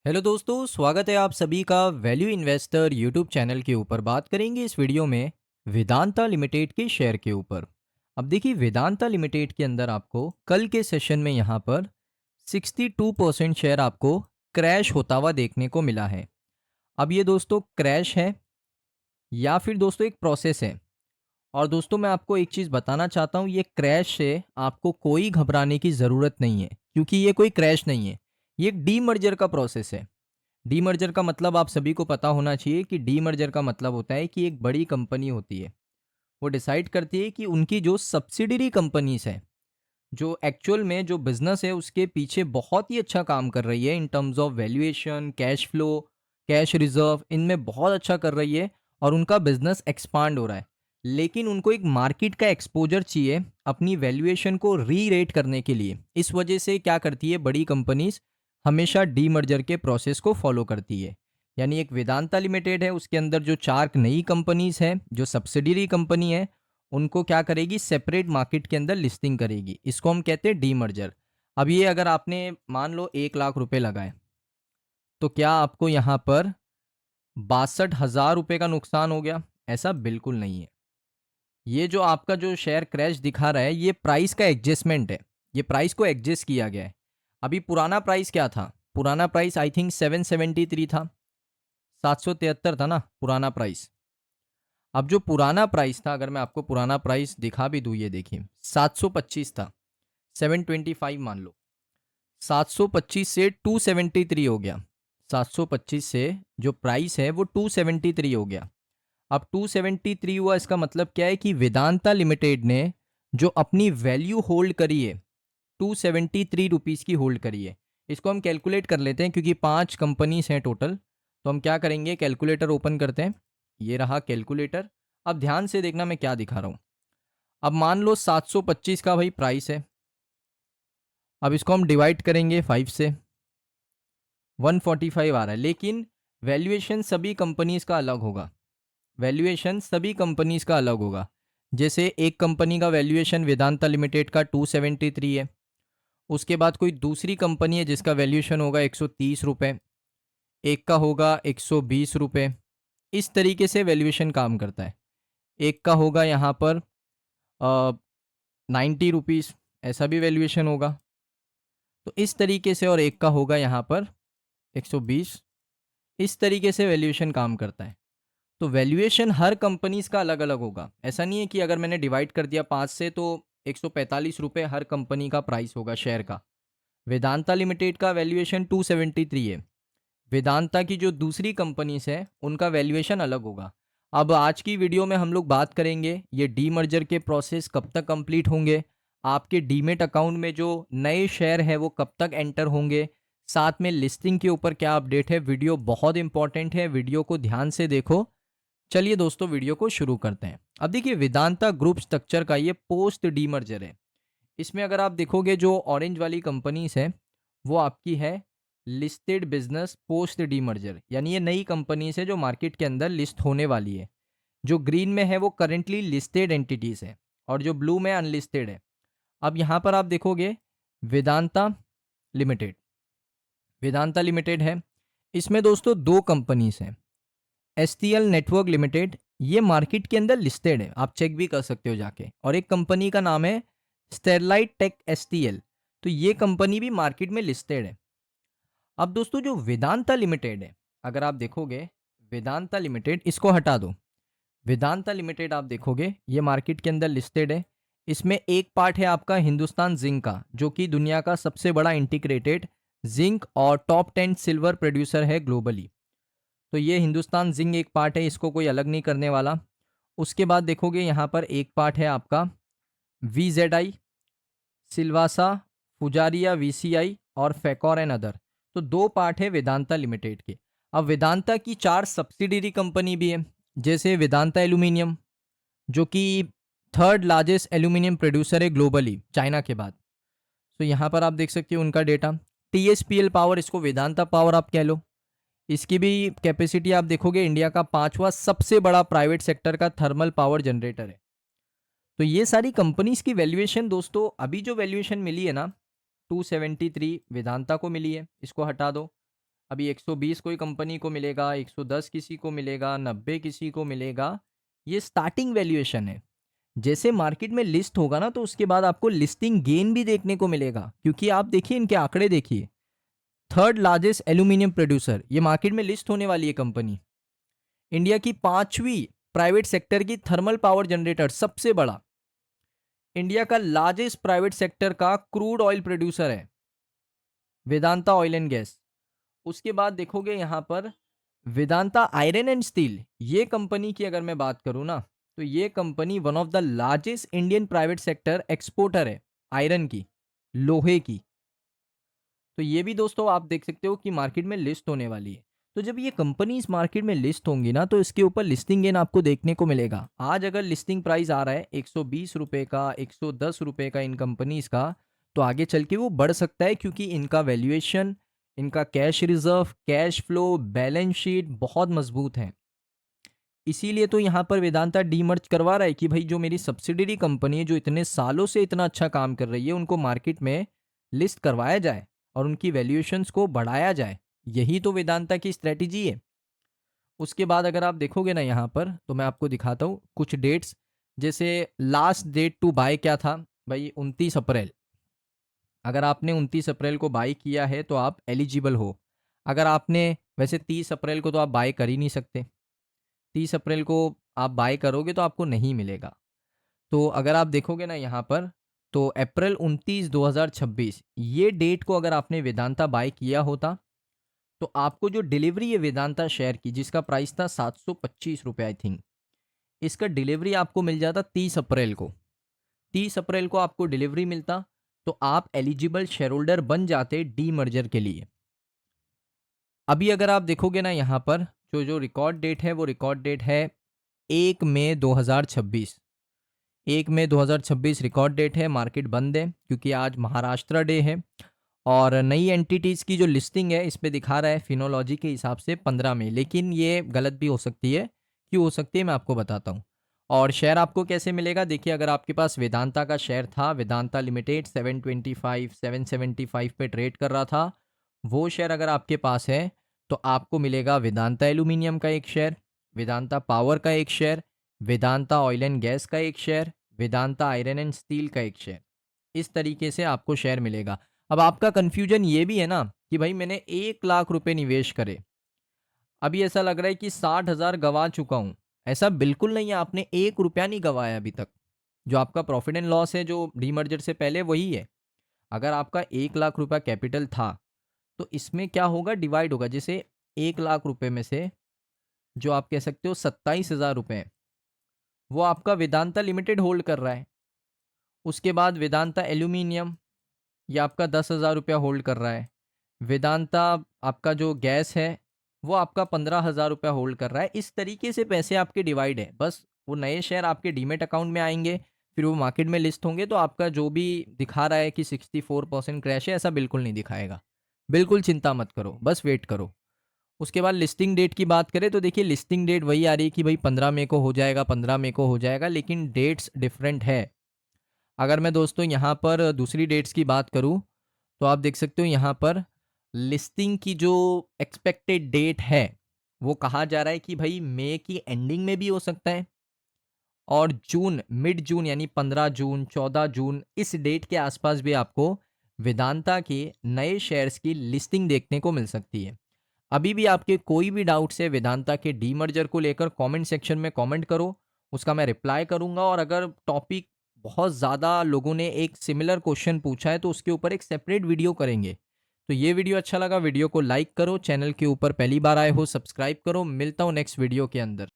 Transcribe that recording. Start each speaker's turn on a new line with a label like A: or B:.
A: Hello दोस्तों, स्वागत है आप सभी का वैल्यू इन्वेस्टर यूट्यूब चैनल के ऊपर। बात करेंगे इस वीडियो में वेदांता लिमिटेड के शेयर के ऊपर। अब देखिए, वेदांता लिमिटेड के अंदर आपको कल के सेशन में यहाँ पर 62% शेयर आपको क्रैश होता हुआ देखने को मिला है। अब ये दोस्तों क्रैश है या फिर दोस्तों एक प्रोसेस है। और दोस्तों मैं आपको एक चीज़ बताना चाहता हूँ, ये क्रैश से आपको कोई घबराने की ज़रूरत नहीं है, क्योंकि ये कोई क्रैश नहीं है, ये एक डीमर्जर का प्रोसेस है। डीमर्जर का मतलब आप सभी को पता होना चाहिए कि डीमर्जर का मतलब होता है कि एक बड़ी कंपनी होती है, वो डिसाइड करती है कि उनकी जो सब्सिडरी कंपनीज है, जो एक्चुअल में जो बिजनेस है उसके पीछे बहुत ही अच्छा काम कर रही है in terms of valuation, cash flow, cash reserve, इनमें बहुत अच्छा कर रही है और उनका बिजनेस एक्सपांड हो रहा है। लेकिन उनको एक मार्केट का एक्सपोजर चाहिए अपनी वैल्यूएशन को री रेट करने के लिए। इस वजह से क्या करती है बड़ी कंपनीज, हमेशा डीमर्जर के प्रोसेस को फॉलो करती है। यानी एक वेदांता लिमिटेड है, उसके अंदर जो चार नई कंपनीज हैं, जो सब्सिडरी कंपनी है, उनको क्या करेगी, सेपरेट मार्केट के अंदर लिस्टिंग करेगी। इसको हम कहते हैं डीमर्जर। अब ये अगर आपने मान लो 1 लाख रुपए लगाए, तो क्या आपको यहाँ पर 62,000 रुपये का नुकसान हो गया? ऐसा बिल्कुल नहीं है। ये जो आपका जो शेयर क्रैश दिखा रहा है, ये प्राइस का एडजस्टमेंट है। ये प्राइस को एडजस्ट किया गया है। अभी पुराना प्राइस क्या था? पुराना प्राइस आई थिंक 773 था, 773 था ना पुराना प्राइस। अब जो पुराना प्राइस था, अगर मैं आपको पुराना प्राइस दिखा भी दूँ, ये देखिए 725 था, 725 मान लो। 725 से 273 हो गया। 725 से जो प्राइस है वो 273 हो गया। अब 273 हुआ, इसका मतलब क्या है कि वेदांता लिमिटेड ने जो अपनी वैल्यू होल्ड करी है, 273 रुपीज़ की होल्ड करी है। इसको हम कैलकुलेट कर लेते हैं, क्योंकि 5 कंपनीज हैं टोटल। तो हम क्या करेंगे, कैलकुलेटर ओपन करते हैं। ये रहा कैलकुलेटर। अब ध्यान से देखना मैं क्या दिखा रहा हूँ। अब मान लो 725 का भाई प्राइस है। अब इसको हम डिवाइड करेंगे 5 से, 145 आ रहा है। लेकिन वैल्यूएशन सभी कंपनीज का अलग होगा। वैल्यूएशन सभी कंपनीज का अलग होगा। जैसे एक कंपनी का वैल्यूएशन वेदांता लिमिटेड का 273 है। उसके बाद कोई दूसरी कंपनी है जिसका वैल्यूएशन होगा 130 रुपये, एक का होगा 120 रुपये। इस तरीके से वैल्यूएशन काम करता है। एक का होगा यहाँ पर 90 रुपीज़, ऐसा भी वैल्यूएशन होगा। तो इस तरीके से, और एक का होगा यहाँ पर 120। इस तरीके से वैल्यूएशन काम करता है। तो वैल्यूएशन हर कंपनीज का अलग अलग होगा। ऐसा नहीं है कि अगर मैंने डिवाइड कर दिया 5 से तो 145 रुपये हर कंपनी का प्राइस होगा शेयर का। वेदांता लिमिटेड का वैल्यूएशन 273 है। वेदांता की जो दूसरी कंपनीज है उनका वैल्यूएशन अलग होगा। अब आज की वीडियो में हम लोग बात करेंगे ये डीमर्जर के प्रोसेस कब तक कंप्लीट होंगे, आपके डीमेट अकाउंट में जो नए शेयर है वो कब तक एंटर होंगे, साथ में लिस्टिंग के ऊपर क्या अपडेट है। वीडियो बहुत इंपॉर्टेंट है, वीडियो को ध्यान से देखो। चलिए दोस्तों वीडियो को शुरू करते हैं। अब देखिए, वेदांता ग्रुप स्ट्रक्चर का ये पोस्ट डीमर्जर है। इसमें अगर आप देखोगे जो ऑरेंज वाली कंपनीज है वो आपकी है लिस्टेड बिजनेस पोस्ट डीमर्जर, यानी ये नई कंपनीज है जो मार्केट के अंदर लिस्ट होने वाली है। जो ग्रीन में है वो करेंटली लिस्टेड एंटिटीज है और जो ब्लू में अनलिस्टेड है। अब यहाँ पर आप देखोगे वेदांता लिमिटेड, वेदांता लिमिटेड है। इसमें दोस्तों दो कंपनीज हैं। एसटीएल नेटवर्क लिमिटेड, ये मार्केट के अंदर लिस्टेड है, आप चेक भी कर सकते हो जाके। और एक कंपनी का नाम है स्टेरलाइट टेक एसटीएल, तो ये कंपनी भी मार्केट में लिस्टेड है। अब दोस्तों जो वेदांता लिमिटेड है, अगर आप देखोगे वेदांता लिमिटेड, इसको हटा दो। वेदांता लिमिटेड आप देखोगे ये मार्केट के अंदर लिस्टेड है। इसमें एक पार्ट है आपका हिंदुस्तान जिंक का, जो कि दुनिया का सबसे बड़ा इंटीग्रेटेड जिंक और टॉप 10 सिल्वर प्रोड्यूसर है ग्लोबली। तो ये हिंदुस्तान जिंक एक पार्ट है, इसको कोई अलग नहीं करने वाला। उसके बाद देखोगे यहाँ पर एक पार्ट है आपका VZI, सिल्वासा, पुजारिया VCI और फैकॉर एंड अदर। तो दो पार्ट है वेदांता लिमिटेड के। अब वेदांता की चार सब्सिडरी कंपनी भी है, जैसे वेदांता एल्यूमिनियम, जो कि थर्ड लार्जेस्ट एल्यूमिनियम प्रोड्यूसर है ग्लोबली चाइना के बाद। तो यहाँ पर आप देख सकते हो उनका डेटा। TSPL पावर, इसको वेदांता पावर आप कह लो, इसकी भी कैपेसिटी आप देखोगे इंडिया का पांचवा सबसे बड़ा प्राइवेट सेक्टर का थर्मल पावर जनरेटर है। तो ये सारी कंपनीज की वैल्यूएशन दोस्तों, अभी जो वैल्यूएशन मिली है ना 273 वेदांता को मिली है, इसको हटा दो। अभी 120 कोई कंपनी को मिलेगा, 110 किसी को मिलेगा, 90 किसी को मिलेगा। ये स्टार्टिंग वैल्यूएशन है। जैसे मार्केट में लिस्ट होगा ना, तो उसके बाद आपको लिस्टिंग गेन भी देखने को मिलेगा, क्योंकि आप देखिए इनके आंकड़े देखिए। थर्ड लार्जेस्ट एल्यूमिनियम प्रोड्यूसर, ये मार्केट में लिस्ट होने वाली है कंपनी। इंडिया की 5वीं प्राइवेट सेक्टर की थर्मल पावर जनरेटर, सबसे बड़ा। इंडिया का लार्जेस्ट प्राइवेट सेक्टर का क्रूड ऑयल प्रोड्यूसर है वेदांता ऑयल एंड गैस। उसके बाद देखोगे यहाँ पर वेदांता आयरन एंड स्टील, ये कंपनी की अगर मैं बात करूँ ना, तो ये company one of the largest Indian private sector exporter है आयरन की, लोहे की। तो ये भी दोस्तों आप देख सकते हो कि मार्केट में लिस्ट होने वाली है। तो जब ये कंपनी इस मार्केट में लिस्ट होंगी ना, तो इसके ऊपर लिस्टिंग गेन आपको देखने को मिलेगा। आज अगर लिस्टिंग प्राइस आ रहा है 120 रुपये का, 110 रुपये का इन कंपनीज का, तो आगे चल के वो बढ़ सकता है, क्योंकि इनका वैल्यूएशन, इनका cash reserve, cash flow, balance sheet बहुत मजबूत है। इसीलिए तो यहाँ पर वेदांता डीमर्ज करवा रहा है कि भाई जो मेरी सब्सिडरी कंपनी है, जो इतने सालों से इतना अच्छा काम कर रही है, उनको मार्केट में लिस्ट करवाया जाए और उनकी वैल्यूएशंस को बढ़ाया जाए। यही तो वेदांता की स्ट्रेटजी है। उसके बाद अगर आप देखोगे ना यहाँ पर, तो मैं आपको दिखाता हूँ कुछ डेट्स। जैसे लास्ट डेट टू बाय क्या था भाई, 29 अप्रैल। अगर आपने 29 अप्रैल को बाय किया है तो आप एलिजिबल हो। अगर आपने, वैसे 30 अप्रैल को तो आप बाय कर ही नहीं सकते, 30 अप्रैल को आप बाय करोगे तो आपको नहीं मिलेगा। तो अगर आप देखोगे ना यहाँ पर, तो अप्रैल 29 2026 ये डेट को अगर आपने वेदांता बाय किया होता, तो आपको जो डिलीवरी है वेदांता शेयर की, जिसका प्राइस था 725 रुपये आई थिंक, इसका डिलीवरी आपको मिल जाता 30 अप्रैल को। 30 अप्रैल को आपको डिलीवरी मिलता, तो आप एलिजिबल शेयर होल्डर बन जाते डी मर्जर के लिए। अभी अगर आप देखोगे ना यहाँ पर, जो जो रिकॉर्ड डेट है, वो रिकॉर्ड डेट है 1 मई 2026। 1 मई 2026 रिकॉर्ड डेट है। मार्केट बंद है क्योंकि आज महाराष्ट्र डे है। और नई एंटिटीज़ की जो लिस्टिंग है, इस पे दिखा रहा है फिनोलॉजी के हिसाब से 15 में, लेकिन ये गलत भी हो सकती है। क्यों हो सकती है मैं आपको बताता हूँ। और शेयर आपको कैसे मिलेगा, देखिए अगर आपके पास वेदांता का शेयर था, वेदांता लिमिटेड 725 775 पे ट्रेड कर रहा था, वो शेयर अगर आपके पास है, तो आपको मिलेगा वेदांता एल्यूमिनियम का एक शेयर, वेदांता पावर का एक share, Vedanta oil and gas का एक share, Vedanta iron and steel का एक शेयर। इस तरीके से आपको शेयर मिलेगा। अब आपका कन्फ्यूजन ये भी है ना कि भाई मैंने 1 लाख रुपए निवेश करे, अभी ऐसा लग रहा है कि 60,000 गंवा चुका हूँ। ऐसा बिल्कुल नहीं है, आपने 1 रुपया नहीं गंवाया अभी तक। जो आपका प्रॉफिट एंड लॉस है जो डीमर्जर से पहले, वही है। अगर आपका 1 लाख रुपया कैपिटल था, तो इसमें क्या होगा, डिवाइड होगा। जैसे 1 लाख रुपए में से जो आप कह सकते हो 27,000 रुपये, वो आपका वेदांता लिमिटेड होल्ड कर रहा है। उसके बाद वेदांता एल्यूमिनियम, ये आपका 10,000 रुपया होल्ड कर रहा है। वेदांता आपका जो गैस है, वो आपका 15,000 रुपया होल्ड कर रहा है। इस तरीके से पैसे आपके डिवाइड है। बस वो नए शेयर आपके डीमेट अकाउंट में आएंगे, फिर वो मार्केट में लिस्ट होंगे, तो आपका जो भी दिखा रहा है कि 64% क्रैश है, ऐसा बिल्कुल नहीं दिखाएगा। बिल्कुल चिंता मत करो, बस वेट करो। उसके बाद लिस्टिंग डेट की बात करें, तो देखिए लिस्टिंग डेट वही आ रही है कि भाई 15 मई को हो जाएगा, 15 मई को हो जाएगा, लेकिन डेट्स डिफरेंट है। अगर मैं दोस्तों यहाँ पर दूसरी डेट्स की बात करूँ, तो आप देख सकते हो यहाँ पर लिस्टिंग की जो एक्सपेक्टेड डेट है, वो कहा जा रहा है कि भाई मई की एंडिंग में भी हो सकता है, और जून, मिड जून यानी 15 जून, 14 जून, इस डेट के आसपास भी आपको वेदांता के नए शेयर्स की लिस्टिंग देखने को मिल सकती है। अभी भी आपके कोई भी डाउट्स है वेदांता के डीमर्जर को लेकर, कमेंट सेक्शन में कमेंट करो, उसका मैं रिप्लाई करूंगा। और अगर टॉपिक बहुत ज़्यादा लोगों ने एक सिमिलर क्वेश्चन पूछा है, तो उसके ऊपर एक सेपरेट वीडियो करेंगे। तो ये वीडियो अच्छा लगा, वीडियो को लाइक करो, चैनल के ऊपर पहली बार आए हो सब्सक्राइब करो। मिलता हूँ नेक्स्ट वीडियो के अंदर।